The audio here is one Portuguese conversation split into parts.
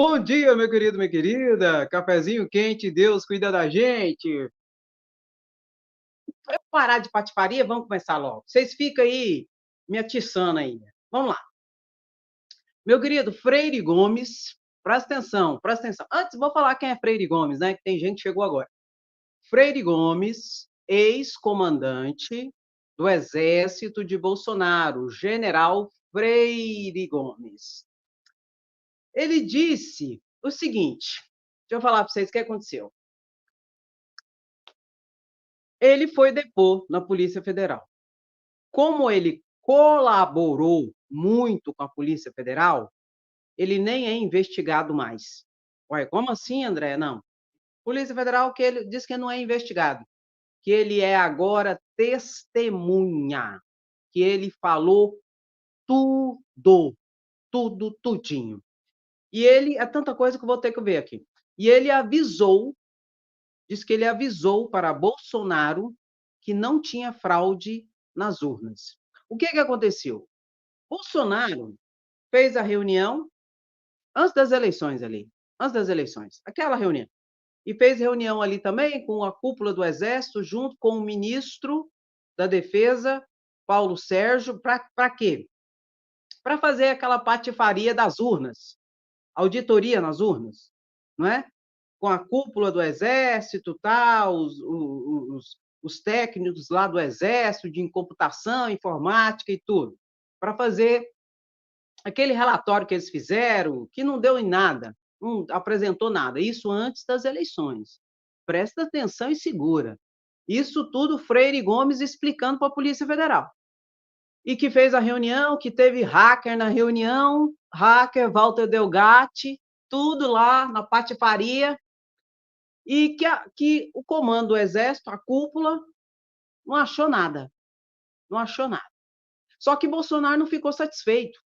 Bom dia, meu querido, minha querida. Cafezinho quente, Deus cuida da gente. Vamos parar de patifaria, vamos começar logo. Vocês ficam aí me atiçando aí. Vamos lá. Meu querido Freire Gomes, presta atenção, presta atenção. Antes, vou falar quem é Freire Gomes, né? Que tem gente que chegou agora. Freire Gomes, ex-comandante do Exército de Bolsonaro, General Freire Gomes. Ele disse o seguinte: deixa eu falar para vocês o que aconteceu. Ele foi depor na Polícia Federal. Como ele colaborou muito com a Polícia Federal, ele nem é investigado mais. Ué, como assim, André? Não. Polícia Federal que ele diz que não é investigado, que ele é agora testemunha, que ele falou tudo, tudo, tudinho. E ele, é tanta coisa que eu vou ter que ver aqui. E ele avisou, diz que ele avisou para Bolsonaro que não tinha fraude nas urnas. O que aconteceu? Bolsonaro fez a reunião antes das eleições ali, antes das eleições, aquela reunião. E fez reunião ali também com a cúpula do Exército, junto com o ministro da Defesa, Paulo Sérgio, para quê? Para fazer aquela patifaria das urnas, auditoria nas urnas, não é? Com a cúpula do Exército, tal, os técnicos lá do Exército, de computação, informática e tudo, para fazer aquele relatório que eles fizeram, que não deu em nada, não apresentou nada, isso antes das eleições. Presta atenção e segura. Isso tudo Freire Gomes explicando para a Polícia Federal. E que fez a reunião, que teve hacker na reunião, hacker Walter Delgatti, tudo lá na patifaria, e que o comando do Exército, a cúpula, não achou nada. Não achou nada. Só que Bolsonaro não ficou satisfeito.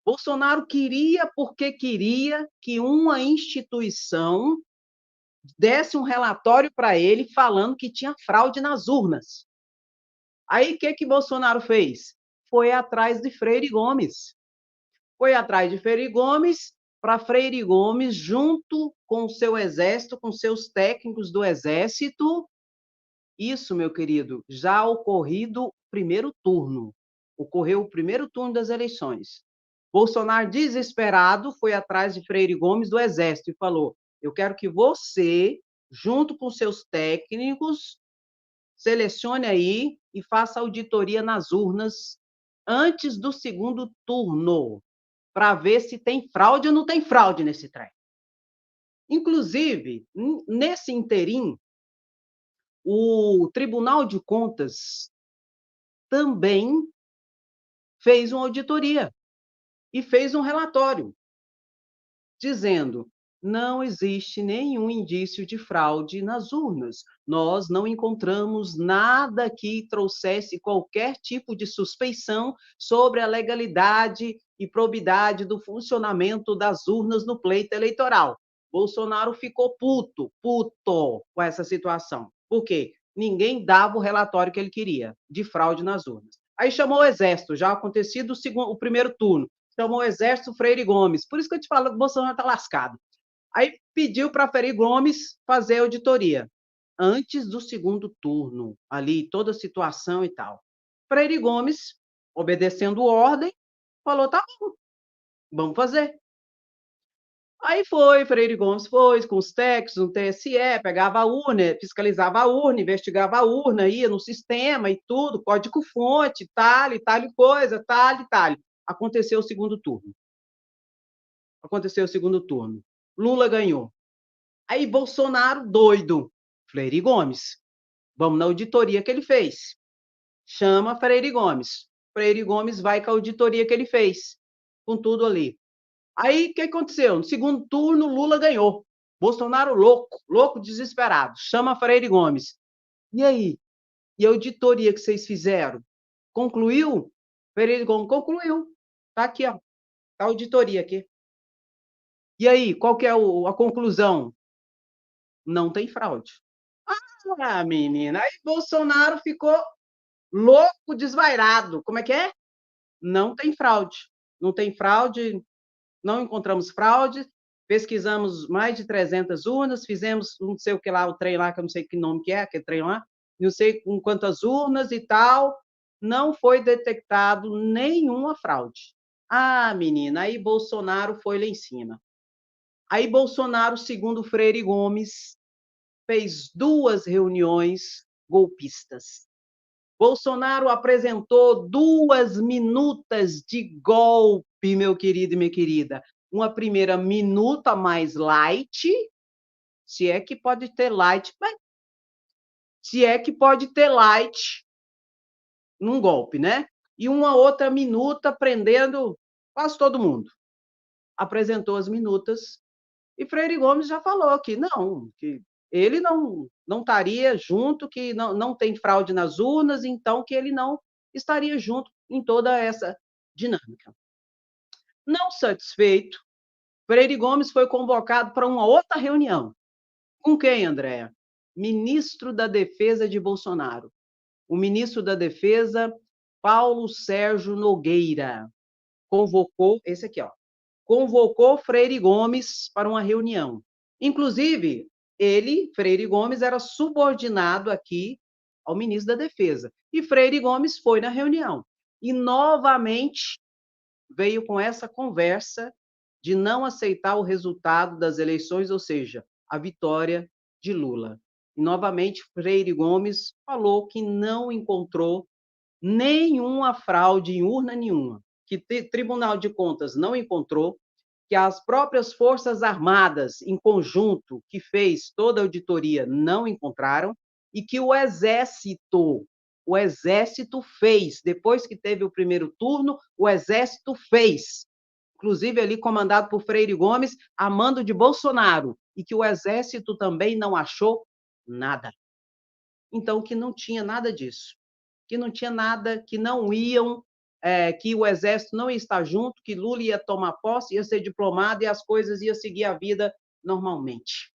Bolsonaro queria, porque queria que uma instituição desse um relatório para ele falando que tinha fraude nas urnas. Aí o que Bolsonaro fez? Foi atrás de Freire Gomes. Foi atrás de Freire Gomes, para Freire Gomes, junto com o seu exército, com seus técnicos do exército. Isso, meu querido, já ocorrido o primeiro turno. Ocorreu o primeiro turno das eleições. Bolsonaro, desesperado, foi atrás de Freire Gomes do Exército e falou: eu quero que você, junto com seus técnicos, selecione aí e faça auditoria nas urnas antes do segundo turno, para ver se tem fraude ou não tem fraude nesse trem. Inclusive, nesse interim, o Tribunal de Contas também fez uma auditoria e fez um relatório dizendo: não existe nenhum indício de fraude nas urnas. Nós não encontramos nada que trouxesse qualquer tipo de suspeição sobre a legalidade e probidade do funcionamento das urnas no pleito eleitoral. Bolsonaro ficou puto com essa situação. Por quê? Ninguém dava o relatório que ele queria de fraude nas urnas. Aí chamou o Exército, já acontecido o primeiro turno, chamou o Exército Freire Gomes. Por isso que eu te falo que o Bolsonaro está lascado. Aí pediu para Freire Gomes fazer auditoria antes do segundo turno, ali, toda a situação e tal. Freire Gomes, obedecendo ordem, falou: tá bom, vamos fazer. Aí foi, Freire Gomes foi com os técnicos no TSE, pegava a urna, fiscalizava a urna, investigava a urna, ia no sistema e tudo, código-fonte, tal coisa, tal. Aconteceu o segundo turno. Aconteceu o segundo turno. Lula ganhou. Aí Bolsonaro, doido. Freire Gomes. Vamos na auditoria que ele fez. Chama Freire Gomes. Freire Gomes vai com a auditoria que ele fez. Com tudo ali. Aí o que aconteceu? No segundo turno, Lula ganhou. Bolsonaro louco, louco, desesperado. Chama Freire Gomes. E aí? E a auditoria que vocês fizeram? Concluiu? Freire Gomes concluiu. Tá aqui, ó. Tá a auditoria aqui. E aí, qual que é a conclusão? Não tem fraude. Ah, menina, aí Bolsonaro ficou louco, desvairado. Como é que é? Não tem fraude. Não tem fraude, não encontramos fraude. pesquisamos mais de 300 urnas, fizemos não sei o que lá, o trem lá, que eu não sei que nome que é, aquele trem lá, não sei com quantas urnas e tal, não foi detectado nenhuma fraude. Ah, menina, aí Bolsonaro foi lá em cima. Aí Bolsonaro, segundo Freire Gomes, fez 2 reuniões golpistas. Bolsonaro apresentou 2 minutas de golpe, meu querido e minha querida. Uma primeira minuta mais light, se é que pode ter light, mas se é que pode ter light num golpe, né? E uma outra minuta prendendo quase todo mundo. Apresentou as minutas e Freire Gomes já falou que não, que ele não estaria junto, que não tem fraude nas urnas, então que ele não estaria junto em toda essa dinâmica. Não satisfeito, Freire Gomes foi convocado para uma outra reunião. Com quem, Andréa? Ministro da Defesa de Bolsonaro. O ministro da Defesa, Paulo Sérgio Nogueira, convocou, esse aqui, ó, convocou Freire Gomes para uma reunião. Inclusive, ele, Freire Gomes, era subordinado aqui ao ministro da Defesa. E Freire Gomes foi na reunião. E, novamente, veio com essa conversa de não aceitar o resultado das eleições, ou seja, a vitória de Lula. E, novamente, Freire Gomes falou que não encontrou nenhuma fraude em urna nenhuma, que o Tribunal de Contas não encontrou, que as próprias Forças Armadas, em conjunto, que fez toda a auditoria, não encontraram, e que o Exército fez, depois que teve o primeiro turno, o Exército fez, inclusive ali comandado por Freire Gomes, a mando de Bolsonaro, e que o Exército também não achou nada. Então, que não tinha nada disso, que não tinha nada, que não iam, que o Exército não ia estar junto, que Lula ia tomar posse, ia ser diplomado e as coisas iam seguir a vida normalmente.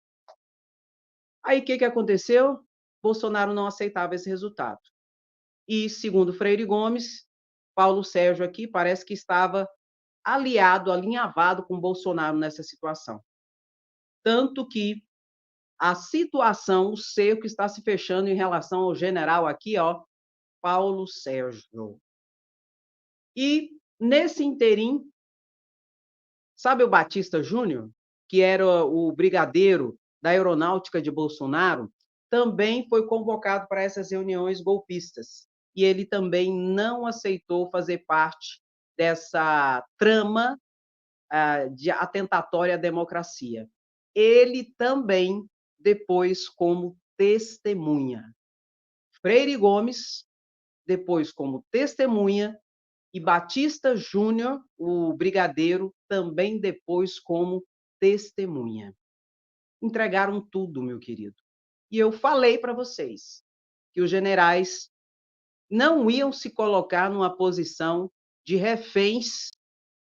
Aí, o que aconteceu? Bolsonaro não aceitava esse resultado. E, segundo Freire Gomes, Paulo Sérgio aqui parece que estava aliado, alinhavado com Bolsonaro nessa situação. Tanto que a situação, o cerco está se fechando em relação ao general aqui, ó, Paulo Sérgio. E, nesse interim, sabe o Batista Júnior, que era o brigadeiro da aeronáutica de Bolsonaro, também foi convocado para essas reuniões golpistas. E ele também não aceitou fazer parte dessa trama de atentatória à democracia. Ele também, depois, como testemunha. Freire Gomes, depois, como testemunha, e Batista Júnior, o brigadeiro, também depois como testemunha. Entregaram tudo, meu querido. E eu falei para vocês que os generais não iam se colocar numa posição de reféns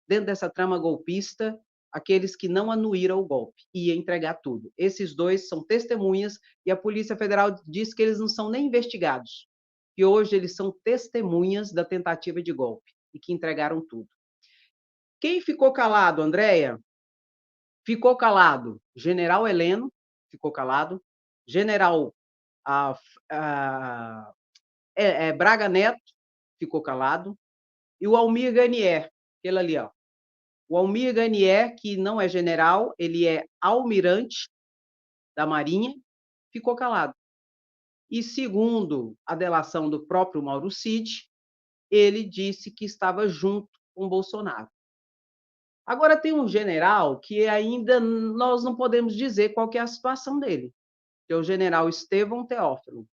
dentro dessa trama golpista, aqueles que não anuíram o golpe, ia entregar tudo. Esses 2 são testemunhas e a Polícia Federal diz que eles não são nem investigados, que hoje eles são testemunhas da tentativa de golpe e que entregaram tudo. Quem ficou calado, Andréia? Ficou calado General Heleno, ficou calado, General Braga Neto, ficou calado, e o Almir Garnier, aquele ali, ó. O Almir Garnier, que não é general, ele é almirante da Marinha, ficou calado. E, segundo a delação do próprio Mauro Cid, ele disse que estava junto com Bolsonaro. Agora, tem um general que ainda nós não podemos dizer qual que é a situação dele, que é o general Estevão Teófilo.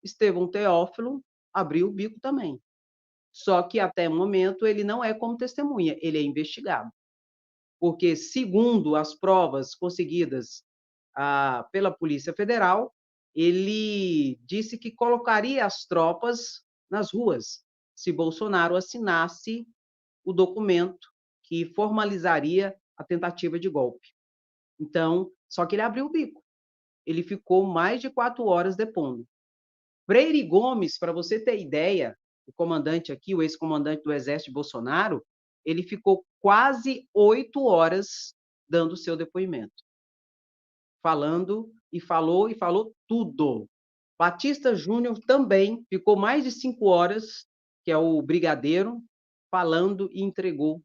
Estevão Teófilo abriu o bico também. Só que, até o momento, ele não é como testemunha, ele é investigado. Porque, segundo as provas conseguidas pela Polícia Federal, ele disse que colocaria as tropas nas ruas se Bolsonaro assinasse o documento que formalizaria a tentativa de golpe. Então, só que ele abriu o bico. Ele ficou mais de 4 horas depondo. Freire Gomes, para você ter ideia, o comandante aqui, o ex-comandante do Exército de Bolsonaro, ele ficou quase 8 horas dando o seu depoimento, falando e falou tudo. Batista Júnior também ficou mais de 5 horas, que é o brigadeiro, falando e entregou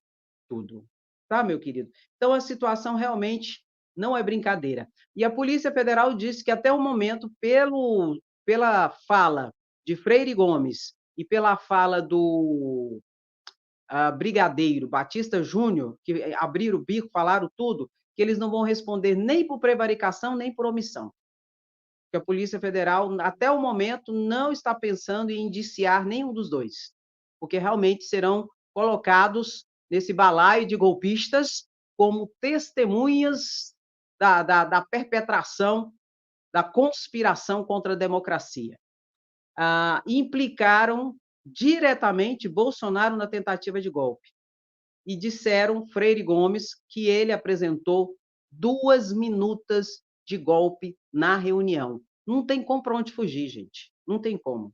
tudo. Tá, meu querido? Então a situação realmente não é brincadeira. E a Polícia Federal disse que até o momento, pela fala de Freire Gomes e pela fala do brigadeiro Batista Júnior, que abriram o bico, falaram tudo, que eles não vão responder nem por prevaricação, nem por omissão. Que a Polícia Federal, até o momento, não está pensando em indiciar nenhum dos dois, porque realmente serão colocados nesse balaio de golpistas como testemunhas da perpetração da conspiração contra a democracia. Implicaram diretamente Bolsonaro na tentativa de golpe e disseram, Freire Gomes, que ele apresentou 2 minutas de golpe na reunião. Não tem como para onde fugir, gente. Não tem como.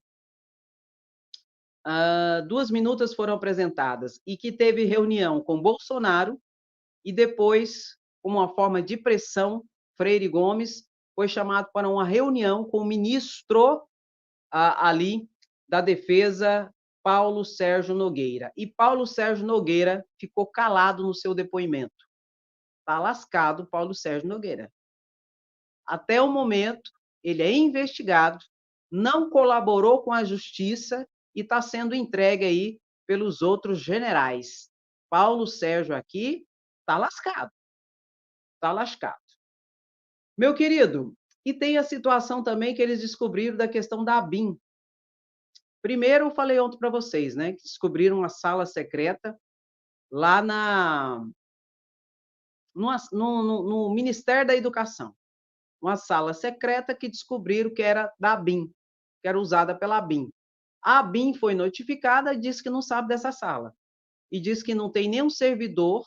2 minutas foram apresentadas e que teve reunião com Bolsonaro e depois, como uma forma de pressão, Freire Gomes foi chamado para uma reunião com o ministro ali da Defesa, Paulo Sérgio Nogueira. E Paulo Sérgio Nogueira ficou calado no seu depoimento. Está lascado, Paulo Sérgio Nogueira. Até o momento, ele é investigado, não colaborou com a justiça e está sendo entregue aí pelos outros generais. Paulo Sérgio aqui está lascado. Está lascado. Meu querido, e tem a situação também que eles descobriram da questão da ABIN. Primeiro, eu falei ontem para vocês, né, que descobriram uma sala secreta lá no Ministério da Educação. Uma sala secreta que descobriram que era da ABIN, que era usada pela ABIN. A ABIN foi notificada e disse que não sabe dessa sala. E diz que não tem nenhum servidor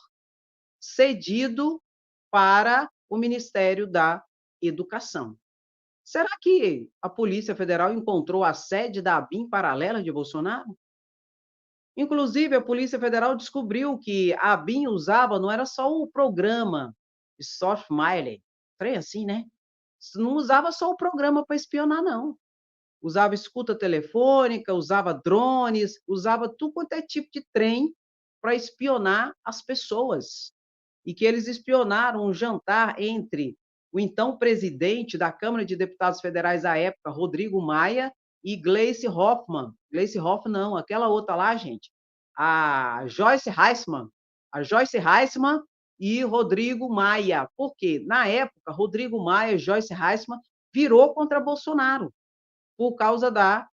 cedido para o Ministério da Educação. Será que a Polícia Federal encontrou a sede da ABIN paralela de Bolsonaro? Inclusive, a Polícia Federal descobriu que a ABIN usava, não era só o programa de Softmail, trem assim, né? Não usava só o programa para espionar, não. Usava escuta telefônica, usava drones, usava tudo quanto é tipo de trem para espionar as pessoas. E que eles espionaram um jantar entre o então presidente da Câmara de Deputados Federais à época, Rodrigo Maia, e Gleice Hoffmann. Gleice Hoffmann não, aquela outra lá, gente, a Joyce Heisman. A Joyce Heisman e Rodrigo Maia. Por quê? Na época, Rodrigo Maia e Joyce Heisman virou contra Bolsonaro por causa da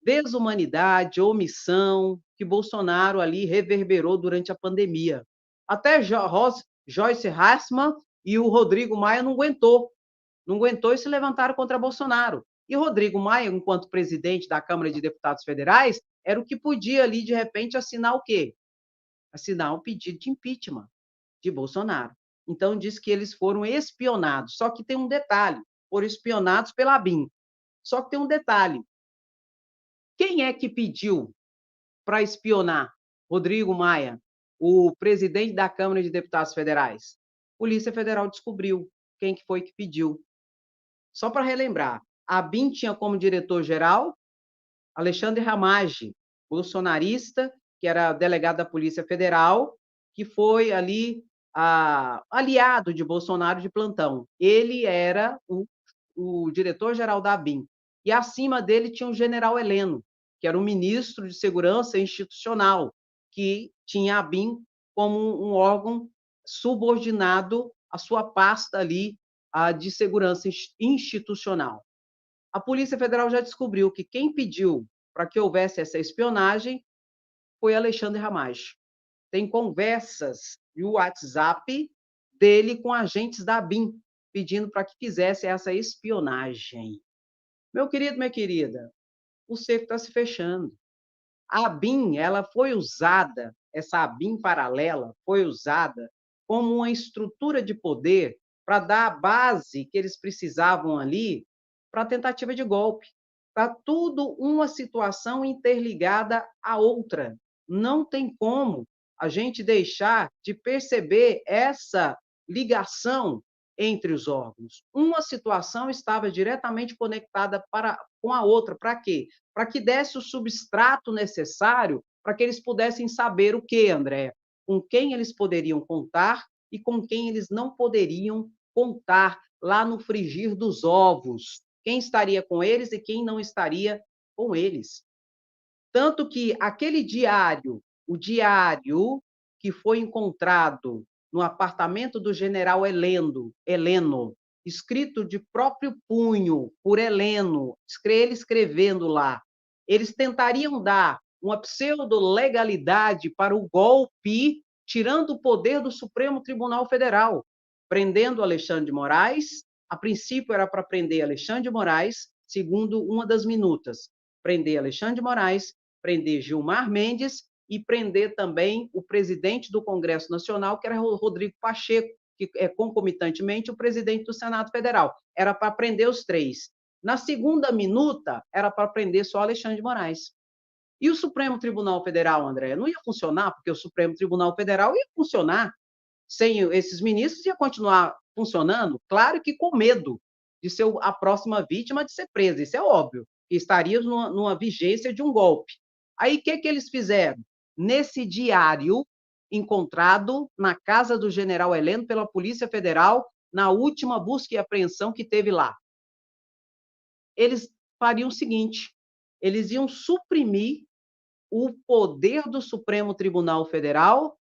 desumanidade, omissão que Bolsonaro ali reverberou durante a pandemia. Até Joyce Hassmann e o Rodrigo Maia não aguentou e se levantaram contra Bolsonaro. E Rodrigo Maia, enquanto presidente da Câmara de Deputados Federais, era o que podia ali, de repente, assinar o quê? Assinar um pedido de impeachment de Bolsonaro. Então, diz que eles foram espionados. Só que tem um detalhe, foram espionados pela ABIN. Só que tem um detalhe, quem é que pediu para espionar Rodrigo Maia, o presidente da Câmara de Deputados Federais? Polícia Federal descobriu quem que foi que pediu. Só para relembrar, a ABIN tinha como diretor-geral Alexandre Ramagem, bolsonarista, que era delegado da Polícia Federal, que foi ali aliado de Bolsonaro de plantão. Ele era o diretor-geral da ABIN. E acima dele tinha o general Heleno, que era o ministro de Segurança Institucional, que tinha a ABIN como um órgão subordinado à sua pasta ali de segurança institucional. A Polícia Federal já descobriu que quem pediu para que houvesse essa espionagem foi Alexandre Ramagem. Tem conversas e o WhatsApp dele com agentes da ABIN, pedindo para que fizesse essa espionagem. Meu querido, minha querida, o cerco está se fechando. A ABIN, ela foi usada, essa ABIN paralela foi usada como uma estrutura de poder para dar a base que eles precisavam ali para a tentativa de golpe. Está tudo uma situação interligada à outra. Não tem como a gente deixar de perceber essa ligação entre os órgãos. Uma situação estava diretamente conectada com a outra. Para quê? Para que desse o substrato necessário para que eles pudessem saber o que, André? Com quem eles poderiam contar e com quem eles não poderiam contar lá no frigir dos ovos. Quem estaria com eles e quem não estaria com eles. Tanto que aquele diário, o diário que foi encontrado no apartamento do general Heleno, escrito de próprio punho por Heleno, ele escrevendo lá, eles tentariam dar uma pseudo-legalidade para o golpe, tirando o poder do Supremo Tribunal Federal, prendendo Alexandre de Moraes. A princípio era para prender Alexandre de Moraes, segundo uma das minutas, prender Alexandre de Moraes, prender Gilmar Mendes e prender também o presidente do Congresso Nacional, que era o Rodrigo Pacheco, que é concomitantemente o presidente do Senado Federal. Era para prender os três. Na segunda minuta, era para prender só Alexandre de Moraes. E o Supremo Tribunal Federal, André, não ia funcionar, porque o Supremo Tribunal Federal ia funcionar sem esses ministros, ia continuar funcionando, claro que com medo de ser a próxima vítima de ser presa, isso é óbvio, que estaríamos numa vigência de um golpe. Aí, o que eles fizeram? Nesse diário encontrado na casa do general Heleno pela Polícia Federal, na última busca e apreensão que teve lá, eles fariam o seguinte, eles iam suprimir o poder do Supremo Tribunal Federal,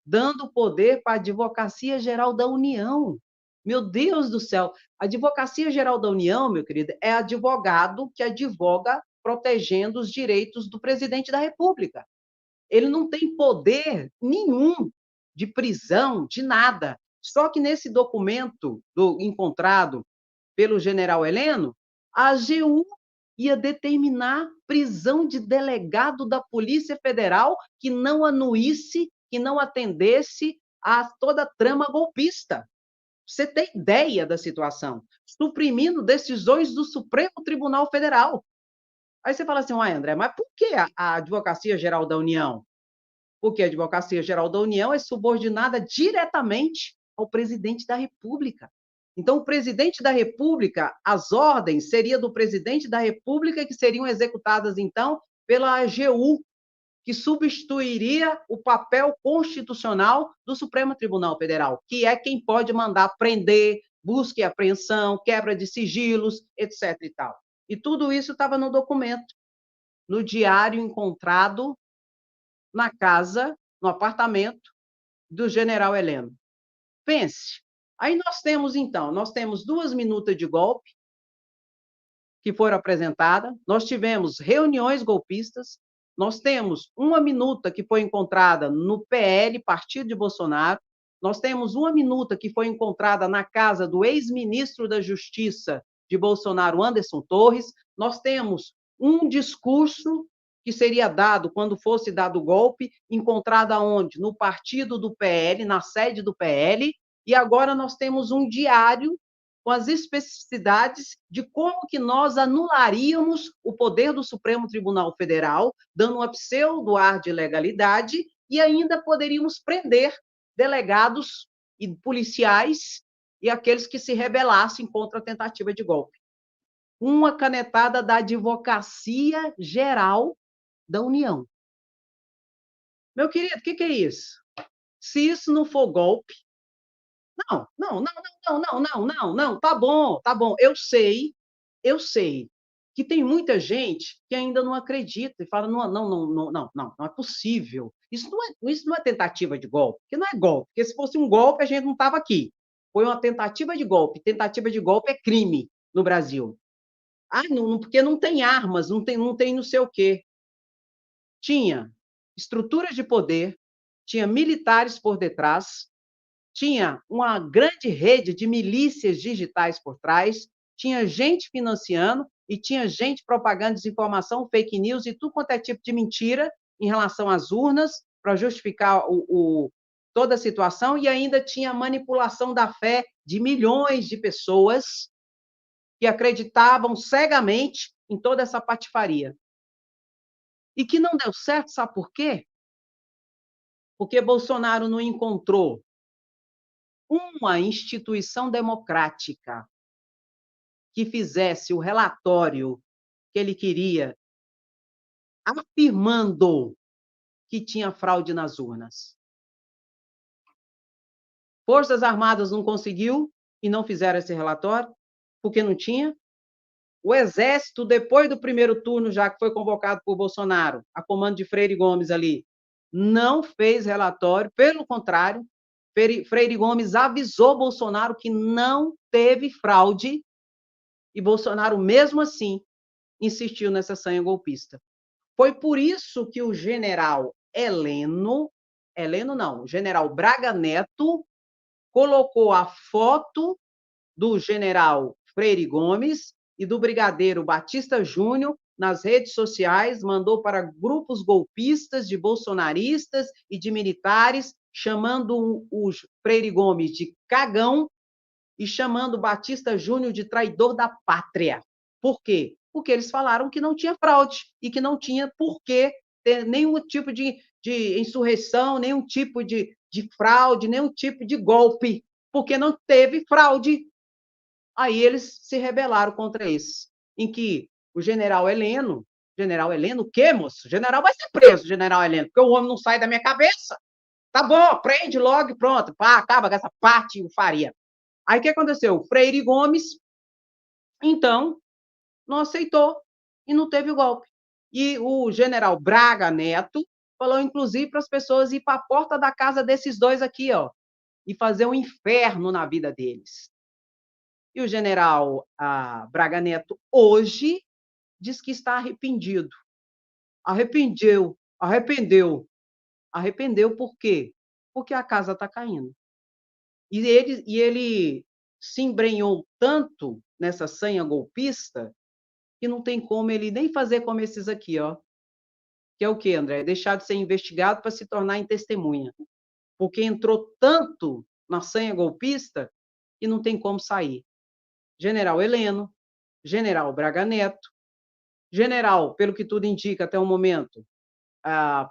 dando poder para a Advocacia Geral da União. Meu Deus do céu! A Advocacia Geral da União, meu querido, é advogado que advoga protegendo os direitos do presidente da República. Ele não tem poder nenhum de prisão, de nada. Só que nesse documento encontrado pelo general Heleno, a AGU ia determinar prisão de delegado da Polícia Federal que não anuísse, que não atendesse a toda a trama golpista. Você tem ideia da situação? Suprimindo decisões do Supremo Tribunal Federal. Aí você fala assim, uai, André, mas por que a Advocacia Geral da União? Porque a Advocacia Geral da União é subordinada diretamente ao presidente da República. Então, o presidente da República, as ordens seriam do presidente da República, que seriam executadas, então, pela AGU, que substituiria o papel constitucional do Supremo Tribunal Federal, que é quem pode mandar prender, busca e apreensão, quebra de sigilos, etc. e tal. E tudo isso estava no documento, no diário encontrado na casa, no apartamento do general Heleno. Pense. Aí nós temos 2 minutas de golpe que foram apresentadas, nós tivemos reuniões golpistas, nós temos 1 minuta que foi encontrada no PL, Partido de Bolsonaro, nós temos 1 minuta que foi encontrada na casa do ex-ministro da Justiça de Bolsonaro, Anderson Torres, nós temos um discurso que seria dado quando fosse dado o golpe, encontrado aonde? No partido do PL, na sede do PL, e agora nós temos um diário com as especificidades de como que nós anularíamos o poder do Supremo Tribunal Federal, dando uma pseudo-ar de legalidade, e ainda poderíamos prender delegados e policiais e aqueles que se rebelassem contra a tentativa de golpe. Uma canetada da Advocacia Geral da União. Meu querido, o que é isso? Se isso não for golpe, não, tá bom, eu sei que tem muita gente que ainda não acredita e fala, não é possível, isso não é tentativa de golpe, porque não é golpe, porque se fosse um golpe a gente não estava aqui, foi uma tentativa de golpe é crime no Brasil. Não, porque não tem armas, não tem não sei o quê. Tinha estruturas de poder, tinha militares por detrás, tinha uma grande rede de milícias digitais por trás, tinha gente financiando e tinha gente propagando desinformação, fake news e tudo quanto é tipo de mentira em relação às urnas para justificar toda a situação, e ainda tinha manipulação da fé de milhões de pessoas que acreditavam cegamente em toda essa patifaria. E que não deu certo, sabe por quê? Porque Bolsonaro não encontrou uma instituição democrática que fizesse o relatório que ele queria, afirmando que tinha fraude nas urnas. Forças Armadas não conseguiu e não fizeram esse relatório, porque não tinha. O Exército, depois do primeiro turno, já que foi convocado por Bolsonaro, a comando de Freire Gomes ali, não fez relatório, pelo contrário, Freire Gomes avisou Bolsonaro que não teve fraude e Bolsonaro, mesmo assim, insistiu nessa sanha golpista. Foi por isso que o general o general Braga Neto colocou a foto do general Freire Gomes e do brigadeiro Batista Júnior nas redes sociais, mandou para grupos golpistas de bolsonaristas e de militares, chamando o Freire Gomes de cagão e chamando Batista Júnior de traidor da pátria. Por quê? Porque eles falaram que não tinha fraude e que não tinha por que ter nenhum tipo de insurreição, nenhum tipo de fraude, nenhum tipo de golpe, porque não teve fraude. Aí eles se rebelaram contra isso, em que o general Heleno, o quê, moço? O general vai ser preso, general Heleno, porque o homem não sai da minha cabeça. Tá bom, prende logo e pronto, pá, acaba com essa parte faria. Aí o que aconteceu? Freire Gomes, então, não aceitou e não teve o golpe. E o general Braga Neto falou, inclusive, para as pessoas ir para a porta da casa desses dois aqui, ó, e fazer um inferno na vida deles. E o general Braga Neto, hoje, diz que está arrependido. Arrependeu por quê? Porque a casa está caindo. E ele se embrenhou tanto nessa sanha golpista que não tem como ele nem fazer como esses aqui, ó. Que é o quê, André? Deixar de ser investigado para se tornar em testemunha. Porque entrou tanto na sanha golpista que não tem como sair. General Heleno, general Braga Neto, general, pelo que tudo indica até o momento,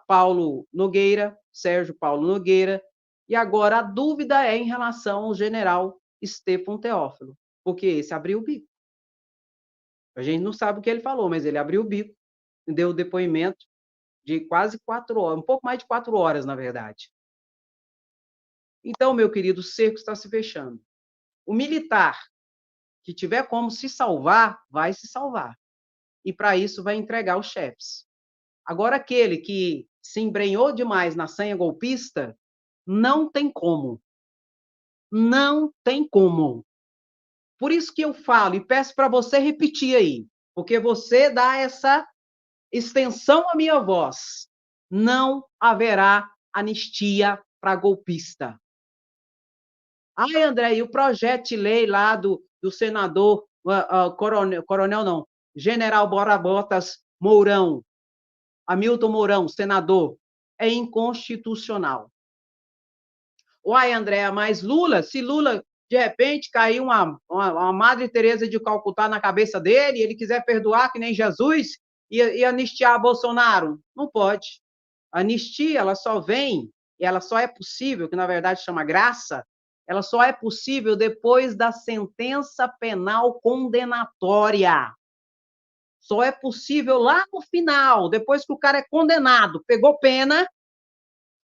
Paulo Nogueira, Sérgio Paulo Nogueira, e agora a dúvida é em relação ao general Estefan Teófilo, porque esse abriu o bico. A gente não sabe o que ele falou, mas ele abriu o bico, deu o depoimento de quase 4 horas, um pouco mais de 4 horas, na verdade. Então, meu querido, o cerco está se fechando. O militar que tiver como se salvar, vai se salvar. E, para isso, vai entregar os chefes. Agora, aquele que se embrenhou demais na sanha golpista, não tem como. Não tem como. Por isso que eu falo e peço para você repetir aí, porque você dá essa extensão à minha voz. Não haverá anistia para golpista. Ai, André, e o projeto de lei lá do senador, coronel não, general Bora Botas Mourão, Hamilton Mourão, senador, é inconstitucional. Uai, André, mas Lula, se Lula, de repente, cair uma Madre Teresa de Calcutá na cabeça dele, ele quiser perdoar que nem Jesus e anistiar Bolsonaro, não pode. A anistia, ela só vem, e ela só é possível, que na verdade chama graça, ela só é possível depois da sentença penal condenatória. Só é possível lá no final, depois que o cara é condenado, pegou pena,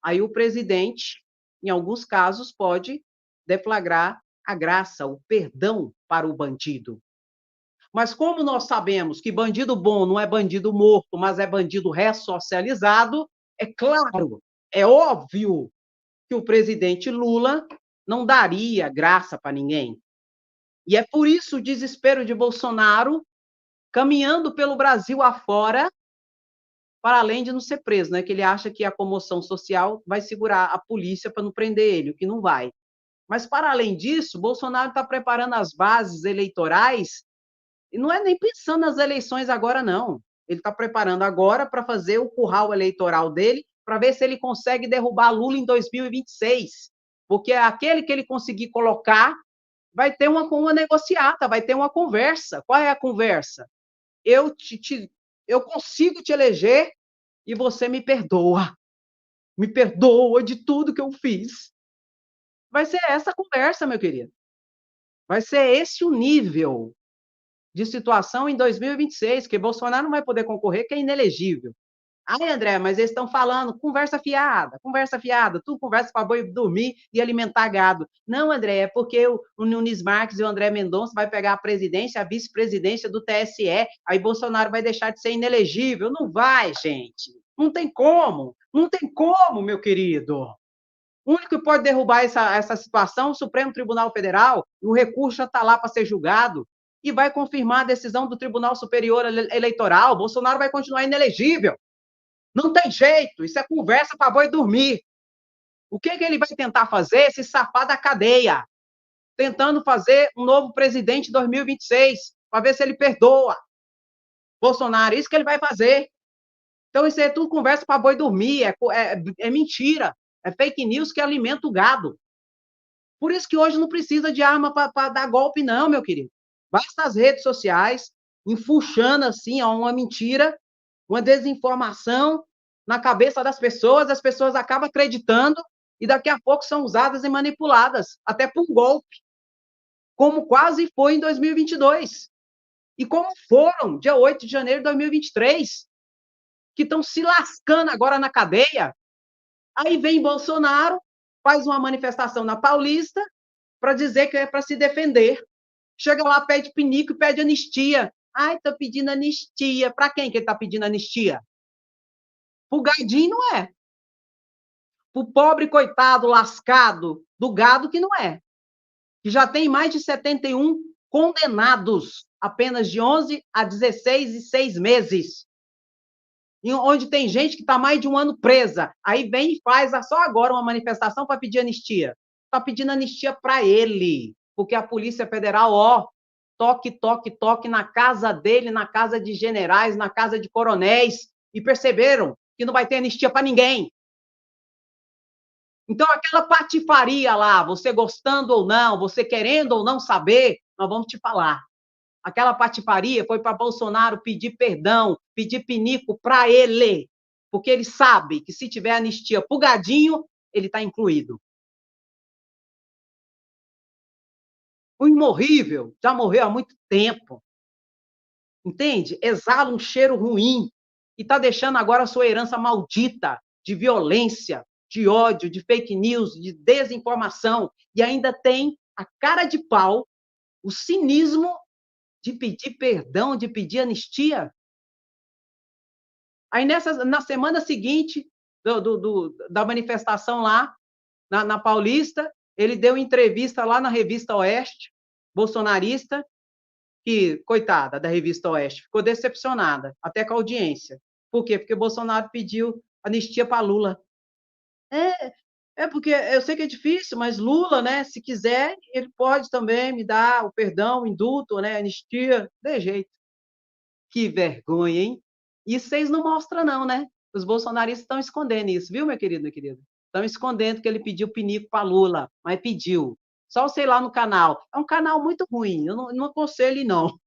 aí o presidente, em alguns casos, pode deflagrar a graça, o perdão para o bandido. Mas como nós sabemos que bandido bom não é bandido morto, mas é bandido ressocializado, é claro, é óbvio que o presidente Lula não daria graça para ninguém. E é por isso o desespero de Bolsonaro caminhando pelo Brasil afora, para além de não ser preso, né? Que ele acha que a comoção social vai segurar a polícia para não prender ele, o que não vai. Mas, para além disso, Bolsonaro está preparando as bases eleitorais, e não é nem pensando nas eleições agora, não. Ele está preparando agora para fazer o curral eleitoral dele, para ver se ele consegue derrubar Lula em 2026. Porque aquele que ele conseguir colocar vai ter uma negociata, vai ter uma conversa. Qual é a conversa? Eu consigo te eleger e você me perdoa. Me perdoa de tudo que eu fiz. Vai ser essa conversa, meu querido. Vai ser esse o nível de situação em 2026, que Bolsonaro não vai poder concorrer, que é inelegível. Ai, André, mas eles estão falando conversa fiada, tu conversa para boi dormir e alimentar gado. Não, André, é porque o Nunes Marques e o André Mendonça vai pegar a presidência, a vice-presidência do TSE, aí Bolsonaro vai deixar de ser inelegível. Não vai, gente. Não tem como. Não tem como, meu querido. O único que pode derrubar essa situação é o Supremo Tribunal Federal, o recurso já está lá para ser julgado, e vai confirmar a decisão do Tribunal Superior Eleitoral. Bolsonaro vai continuar inelegível. Não tem jeito, isso é conversa para boi dormir. O que ele vai tentar fazer? Se safar da cadeia, tentando fazer um novo presidente em 2026, para ver se ele perdoa Bolsonaro. Isso que ele vai fazer. Então, isso é tudo conversa para boi dormir, é mentira, é fake news que alimenta o gado. Por isso que hoje não precisa de arma para dar golpe, não, meu querido. Basta as redes sociais, enfuxando assim, ó, uma mentira, uma desinformação na cabeça das pessoas, as pessoas acabam acreditando e daqui a pouco são usadas e manipuladas, até por um golpe, como quase foi em 2022. E como foram dia 8 de janeiro de 2023, que estão se lascando agora na cadeia. Aí vem Bolsonaro, faz uma manifestação na Paulista para dizer que é para se defender. Chega lá, pede pinico e pede anistia. Ai, tô pedindo anistia. Para quem que ele tá pedindo anistia? Pro gadinho não é. Pro pobre coitado lascado do gado que não é. Que já tem mais de 71 condenados, apenas de 11 a 16 e 6 meses. Onde tem gente que está mais de um ano presa. Aí vem e faz só agora uma manifestação para pedir anistia. Está pedindo anistia para ele, porque a Polícia Federal, ó, toque, toque, toque na casa dele, na casa de generais, na casa de coronéis, e perceberam que não vai ter anistia para ninguém. Então, aquela patifaria lá, você gostando ou não, você querendo ou não saber, nós vamos te falar. Aquela patifaria foi para Bolsonaro pedir perdão, pedir pinico para ele, porque ele sabe que se tiver anistia pro gadinho, ele está incluído. O imorrível já morreu há muito tempo, entende? Exala um cheiro ruim e está deixando agora a sua herança maldita de violência, de ódio, de fake news, de desinformação, e ainda tem a cara de pau, o cinismo de pedir perdão, de pedir anistia. Aí na semana seguinte da manifestação lá na Paulista, ele deu entrevista lá na Revista Oeste, bolsonarista, que, coitada da Revista Oeste, ficou decepcionada, até com a audiência. Por quê? Porque Bolsonaro pediu anistia para Lula. É, porque eu sei que é difícil, mas Lula, né, se quiser, ele pode também me dar o perdão, o indulto, né, anistia, de jeito. Que vergonha, hein? Isso vocês não mostram, não, né? Os bolsonaristas estão escondendo isso, viu, meu querido, meu querido? Estão escondendo que ele pediu pinico para Lula, mas pediu. Só sei lá no canal. É um canal muito ruim, eu não aconselho, não.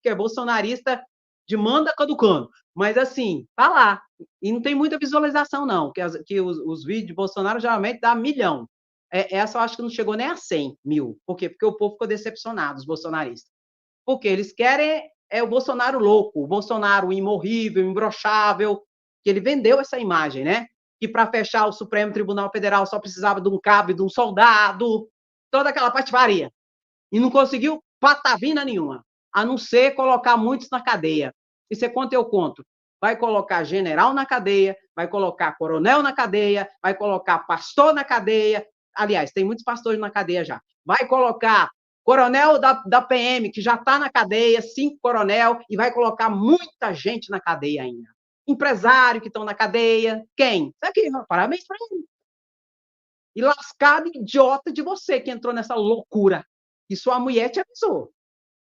Que é bolsonarista de manda caducando. Mas, assim, tá lá. E não tem muita visualização, não, que os vídeos de Bolsonaro geralmente dá 1 milhão. Essa eu acho que não chegou nem a 100 mil. Por quê? Porque o povo ficou decepcionado, os bolsonaristas. Porque eles querem o Bolsonaro louco, o Bolsonaro imorrível, imbrochável, que ele vendeu essa imagem, né? Que para fechar o Supremo Tribunal Federal só precisava de um cabo e de um soldado, toda aquela patifaria. E não conseguiu patavina nenhuma, a não ser colocar muitos na cadeia. E você conta, eu conto. Vai colocar general na cadeia, vai colocar coronel na cadeia, vai colocar pastor na cadeia. Aliás, tem muitos pastores na cadeia já. Vai colocar coronel da PM, que já está na cadeia, 5 coronel, e vai colocar muita gente na cadeia ainda. Empresário que estão na cadeia. Quem? Isso aqui, parabéns para ele. E lascado idiota de você que entrou nessa loucura. E sua mulher te avisou.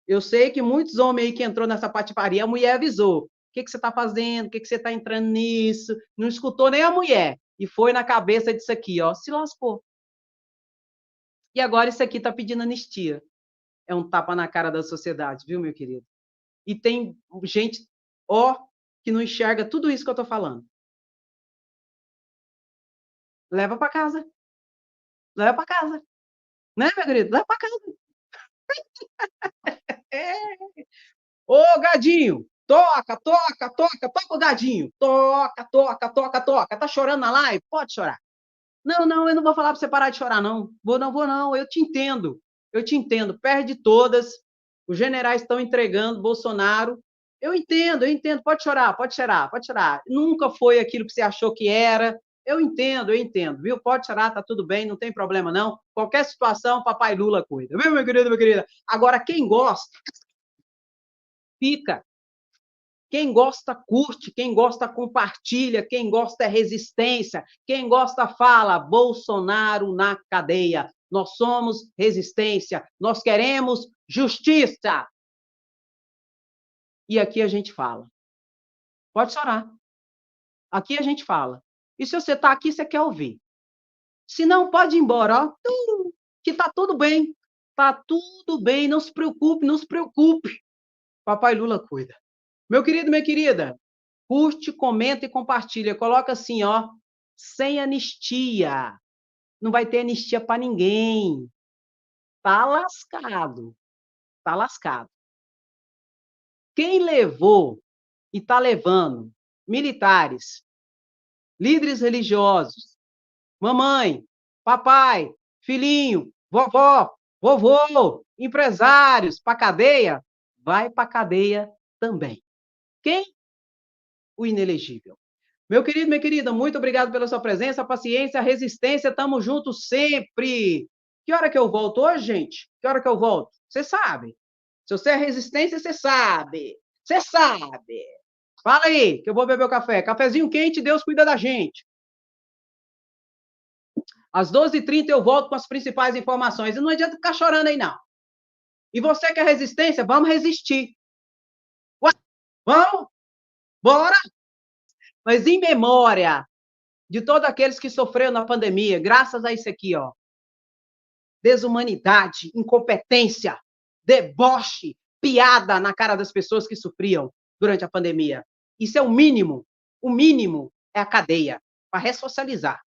Eu sei que muitos homens aí que entrou nessa patifaria, a mulher avisou. O que você está fazendo? O que você está entrando nisso? Não escutou nem a mulher. E foi na cabeça disso aqui, ó. Se lascou. E agora isso aqui está pedindo anistia. É um tapa na cara da sociedade, viu, meu querido? E tem gente, ó, que não enxerga tudo isso que eu estou falando. Leva para casa. leva para casa. Né, meu querido? Leva para casa. É. Ô, gadinho, toca, toca, toca, toca o gadinho. Toca, toca, toca, toca. Tá chorando na live? Pode chorar. Não, não, eu não vou falar para você parar de chorar, não. Vou não, eu te entendo. Eu te entendo. Perde todas. Os generais estão entregando Bolsonaro. Eu entendo. Pode chorar, pode chorar, pode chorar. Nunca foi aquilo que você achou que era. Eu entendo, viu? Pode chorar, tá tudo bem, não tem problema, não. Qualquer situação, papai Lula cuida. Viu, meu querido, minha querida? Agora, quem gosta, fica. Quem gosta, curte. Quem gosta, compartilha. Quem gosta, é resistência. Quem gosta, fala. Bolsonaro na cadeia. Nós somos resistência. Nós queremos justiça. E aqui a gente fala. Pode chorar. Aqui a gente fala. E se você está aqui, você quer ouvir. Se não, pode ir embora. Ó. Que tá tudo bem. Tá tudo bem. Não se preocupe, não se preocupe. Papai Lula cuida. Meu querido, minha querida, curte, comenta e compartilha. Coloca assim, ó, sem anistia. Não vai ter anistia para ninguém. Tá lascado. Tá lascado. Quem levou e tá levando militares, líderes religiosos, mamãe, papai, filhinho, vovó, vovô, empresários para cadeia, vai para cadeia também. Quem? O inelegível. Meu querido, minha querida, muito obrigado pela sua presença, paciência, resistência, tamo junto sempre. Que hora que eu volto hoje, gente? Que hora que eu volto? Você sabe. Se você é resistência, você sabe. Você sabe. Fala aí, que eu vou beber o café. Cafezinho quente, Deus cuida da gente. Às 12h30 eu volto com as principais informações. E não adianta ficar chorando aí, não. E você que é resistência, vamos resistir. Ué, vamos? Bora? Mas em memória de todos aqueles que sofreram na pandemia, graças a isso aqui, ó. Desumanidade, incompetência, deboche, piada na cara das pessoas que sofriam durante a pandemia. Isso é o mínimo. O mínimo é a cadeia para ressocializar,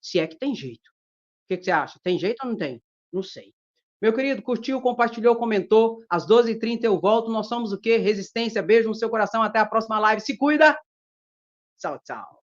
se é que tem jeito. O que você acha? Tem jeito ou não tem? Não sei. Meu querido, curtiu, compartilhou, comentou. Às 12h30 eu volto. Nós somos o quê? Resistência. Beijo no seu coração. Até a próxima live. Se cuida. Tchau, tchau.